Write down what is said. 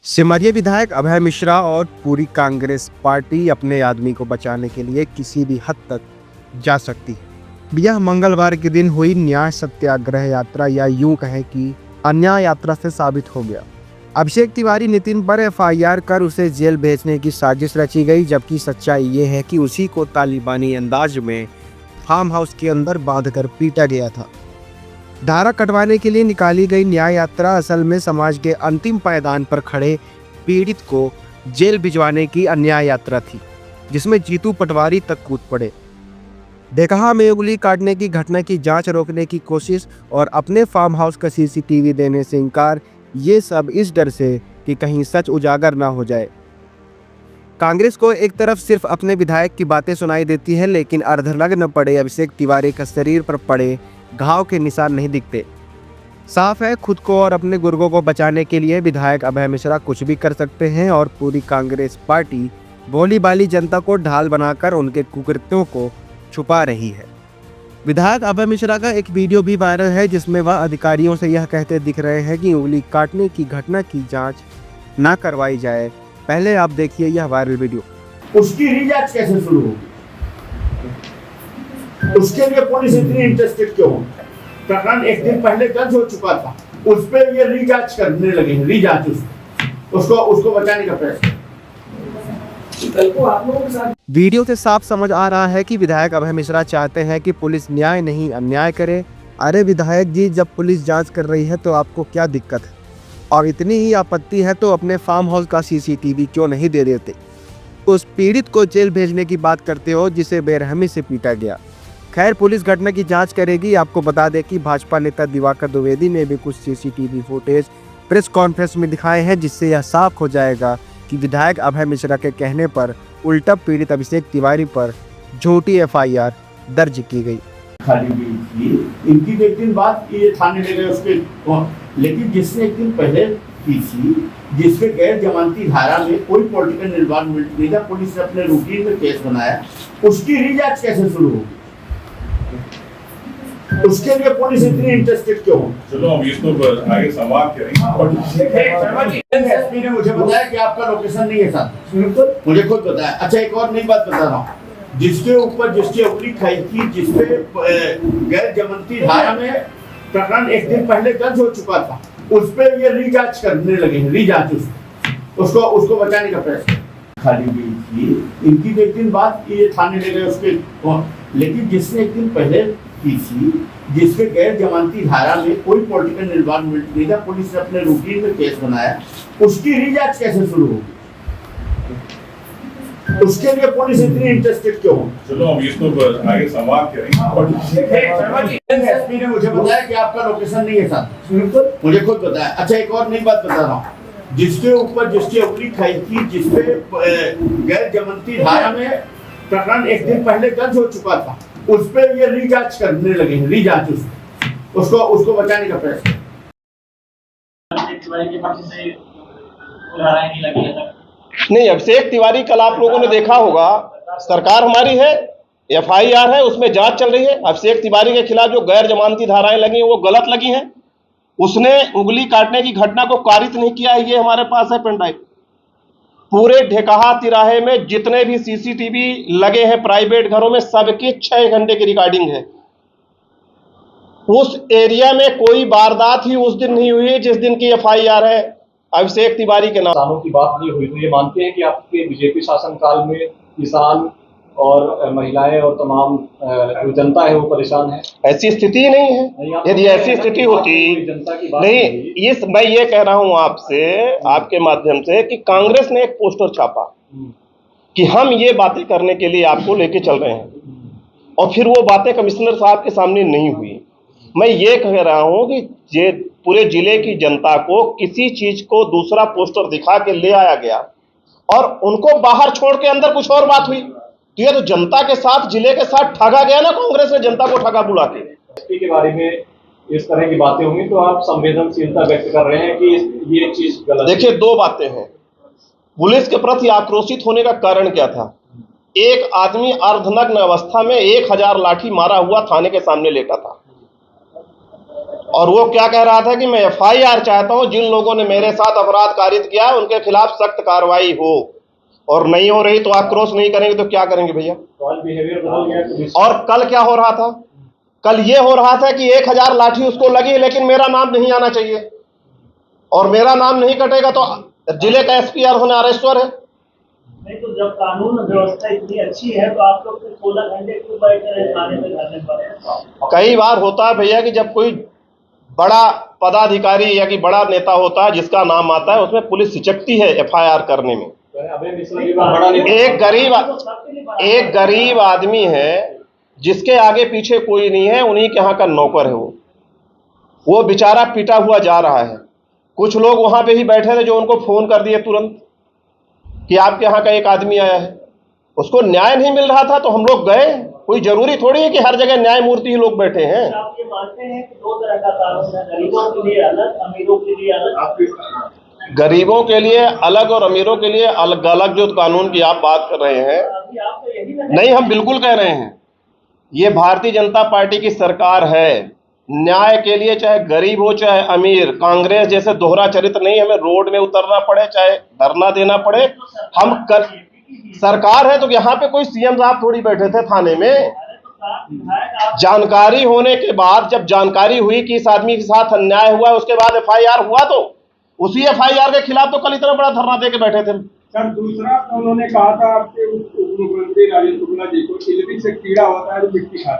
सिमरिया विधायक अभय मिश्रा और पूरी कांग्रेस पार्टी अपने आदमी को बचाने के लिए किसी भी हद तक जा सकती है। यह मंगलवार के दिन हुई न्याय सत्याग्रह यात्रा या यूं कहें कि अन्याय यात्रा से साबित हो गया। अभिषेक तिवारी नितिन पर एफआईआर कर उसे जेल भेजने की साजिश रची गई, जबकि सच्चाई ये है कि उसी को तालिबानी अंदाज में फार्म हाउस के अंदर बांधकर पीटा गया था। धारा कटवाने के लिए निकाली गई न्याय यात्रा असल में समाज के अंतिम पायदान पर खड़े पीड़ित को जेल भिजवाने की अन्याय यात्रा थी, जिसमें जीतू पटवारी तक कूद पड़े। डेकहा में उंगली काटने की घटना की जांच रोकने की कोशिश और अपने फार्म हाउस का सीसीटीवी देने से इनकार, ये सब इस डर से कि कहीं सच उजागर ना हो जाए। कांग्रेस को एक तरफ सिर्फ अपने विधायक की बातें सुनाई देती है, लेकिन अर्धनग्न पड़े अभिषेक तिवारी का शरीर पर पड़े घाव के निशान नहीं दिखते। साफ है, खुद को और अपने गुर्गों को बचाने के लिए विधायक अभय मिश्रा कुछ भी कर सकते हैं और पूरी कांग्रेस पार्टी भोली भाली जनता को ढाल बनाकर उनके कुकृत्यों को छुपा रही है। विधायक अभय मिश्रा का एक वीडियो भी वायरल है, जिसमें वह अधिकारियों से यह कहते दिख रहे हैं कि उंगली काटने की घटना की जांच ना करवाई जाए। पहले आप देखिए यह वायरल वीडियो। उसकी रीजांच कैसे शुरू होगी? उसके लिए पुलिस इतनी इंटरेस्टेड क्यों? प्रकरण एक दिन पहले दर्ज हो चुका था, उस पर ये रीजांच करने लगे हैं। रीजांच उसको बचाने का प्रयास। वीडियो से साफ समझ आ रहा है कि विधायक अभय मिश्रा चाहते हैं कि पुलिस न्याय नहीं अन्याय करे। अरे विधायक जी, जब पुलिस जांच कर रही है तो आपको क्या दिक्कत है? और इतनी ही आपत्ति है तो अपने फार्म हाउस का सीसीटीवी क्यों नहीं दे देते? उस पीड़ित को जेल भेजने की बात करते हो जिसे बेरहमी से पीटा गया। खैर, पुलिस घटना की जांच करेगी। आपको बता दें कि भाजपा नेता दिवाकर द्विवेदी ने भी कुछ सीसीटीवी फुटेज प्रेस कॉन्फ्रेंस में दिखाए हैं, जिससे यह साफ हो जाएगा कि विधायक अभय मिश्रा के कहने पर उल्टा पीड़ित अभिषेक तिवारी पर झूठी एफआईआर दर्ज की गई। खाली गई थी इनकी तो एक दिन बाद ये थाने ले गए उसके, लेकिन जिसने एक दिन पहले की थी, जिसमें गैर जमानती धारा में कोई पॉलिटिकल इन्वॉल्वमेंट नहीं था, पुलिस ने अपने रूटीन में केस बनाया, उसकी रीजांच कैसे शुरू होगी? उसके लिए पुलिस इतनी इंटरेस्टेड क्यों? चलो हम इसको आगे समाप्त करेंगे। एसपी ने मुझे बताया कि आपका लोकेशन नहीं है साथ, मुझे खुद बताया। अच्छा, एक और नई बात बता रहा हूँ, जिसके ऊपर जिसकी उंगली खाई थी, जिसपे गैर जमानती धारा में प्रकरण एक दिन पहले दर्ज हो चुका था, उस पर ये रीजांच करने लगे हैं। रीजांच उसको बचाने का प्रयास। खाली गई थी इनकी तो एक दिन बाद ये थाने ले गए उसके, लेकिन जिसने एक दिन पहले की थी, जिसमें गैर जमानती धारा में कोई पॉलिटिकल इन्वॉल्वमेंट नहीं था, पुलिस ने अपने रूटीन में केस बनाया, उसकी रीजांच कैसे शुरू होगी? उसके लिए पुलिस इतनी इंटरेस्टेड क्यों? चलो हम इसको आगे समाप्त करेंगे। एसपी ने मुझे बताया कि आपका लोकेशन नहीं है साथ, मुझे खुद बताया। अच्छा, एक और नई बात बता रहा हूँ, जिसके ऊपर जिसकी उंगली खाई थी, जिसपे गैर जमानती धारा में प्रकरण एक दिन पहले दर्ज हो चुका था, उस पर ये रीजांच करने लगे हैं। रीजांच उसको बचाने का प्रयास। नहीं, अभिषेक तिवारी कल आप लोगों ने देखा होगा, सरकार हमारी है, एफआईआर है, उसमें जांच चल रही है। अभिषेक तिवारी के खिलाफ जो गैर जमानती धाराएं लगी हैं वो गलत लगी हैं। उसने उंगली काटने की घटना को कारित नहीं किया है, ये हमारे पास है पेन ड्राइव। पूरे ढेकहा तिराहे में जितने भी सीसीटीवी लगे हैं प्राइवेट घरों में, सबके 6 घंटे की रिकॉर्डिंग है। उस एरिया में कोई वारदात ही उस दिन नहीं हुई जिस दिन की एफआईआर है अभिषेक तिवारी के नाम। किसानों की बात नहीं हुई, तो ये मानते हैं कि आपके बीजेपी शासनकाल में किसान और महिलाएं और तमाम जो जनता है वो परेशान है? ऐसी स्थिति नहीं है। यदि ऐसी स्थिति होती, नहीं, मैं ये कह रहा हूं आपसे, आपके माध्यम से, कि कांग्रेस ने एक पोस्टर छापा कि हम ये बातें करने के लिए आपको लेके चल रहे हैं, और फिर वो बातें कमिश्नर साहब के सामने नहीं हुई। मैं ये कह रहा हूं कि ये पूरे जिले की जनता को किसी चीज को दूसरा पोस्टर दिखा के ले आया गया और उनको बाहर छोड़ के अंदर कुछ और बात हुई, तो ये तो जनता के साथ, जिले के साथ ठगा गया ना। कांग्रेस ने जनता को ठगा बुला के। एसपी के बारे में इस तरह की बातें होंगी तो आप संवेदनशीलता व्यक्त कर रहे हैं कि ये चीज गलत। देखिए, 2 बातें हैं। पुलिस के प्रति आक्रोशित होने का कारण क्या था? एक आदमी अर्धनग्न अवस्था में 1000 लाठी मारा हुआ थाने के सामने लेटा था। और वो क्या कह रहा था कि मैं FIR चाहता हूं, जिन लोगों ने मेरे साथ अपराध कारित किया उनके खिलाफ सख्त कार्रवाई हो, और नहीं हो रही तो आक्रोश नहीं करेंगे तो क्या करेंगे भैया। तो आज बिहेवियर बदल गया पुलिस। और कल क्या हो रहा था, कल ये हो रहा था कि 1000 लाठी उसको लगी लेकिन मेरा नाम नहीं आना चाहिए, और मेरा नाम नहीं कटेगा तो जिले का SPR होने अरेस्टर है। नहीं तो जब कानून व्यवस्था इतनी अच्छी है तो आप लोग 16 घंटे क्यों बैठ रहे थाने में धरने पर? कई बार होता है भैया कि जब कोई बड़ा पदाधिकारी या कि बड़ा नेता होता है जिसका नाम आता है, उसमें पुलिस हिचकती है FIR करने में। एक गरीब आदमी है जिसके आगे पीछे कोई नहीं है, उन्हीं के यहाँ का नौकर है वो बेचारा पिटा हुआ जा रहा है। कुछ लोग वहां पे ही बैठे थे जो उनको फोन कर दिए तुरंत कि आपके यहाँ का एक आदमी आया है, उसको न्याय नहीं मिल रहा था तो हम लोग गए। कोई जरूरी थोड़ी है कि हर जगह न्यायमूर्ति ही लोग बैठे हैं। आप ये मानते हैं कि 2 तरह का कानून है, गरीबों के लिए अलग, अमीरों के लिए अलग? गरीबों के लिए अलग और अमीरों के लिए अलग अलग जो कानून की आप बात कर रहे हैं, अभी आप तो यही नहीं, हम बिल्कुल कह रहे हैं ये भारतीय जनता पार्टी की सरकार है। न्याय के लिए चाहे गरीब हो चाहे अमीर, कांग्रेस जैसे दोहरा चरित्र नहीं, हमें रोड में उतरना पड़े चाहे धरना देना पड़े, हम कर सरकार है। तो यहाँ पे कोई CM साहब थोड़ी बैठे थे थाने में। जानकारी होने के बाद, जब जानकारी हुई कि इस आदमी के साथ अन्याय हुआ, उसके बाद FIR हुआ, तो उसी FIR के खिलाफ तो कल इतना बड़ा धरना दे के बैठे थे। सर दूसरा तो उन्होंने कहा था आपके उप मुख्यमंत्री राजेश शुक्ला जी को, इलबी से कीड़ा होता है तो मिट्टी खाता है।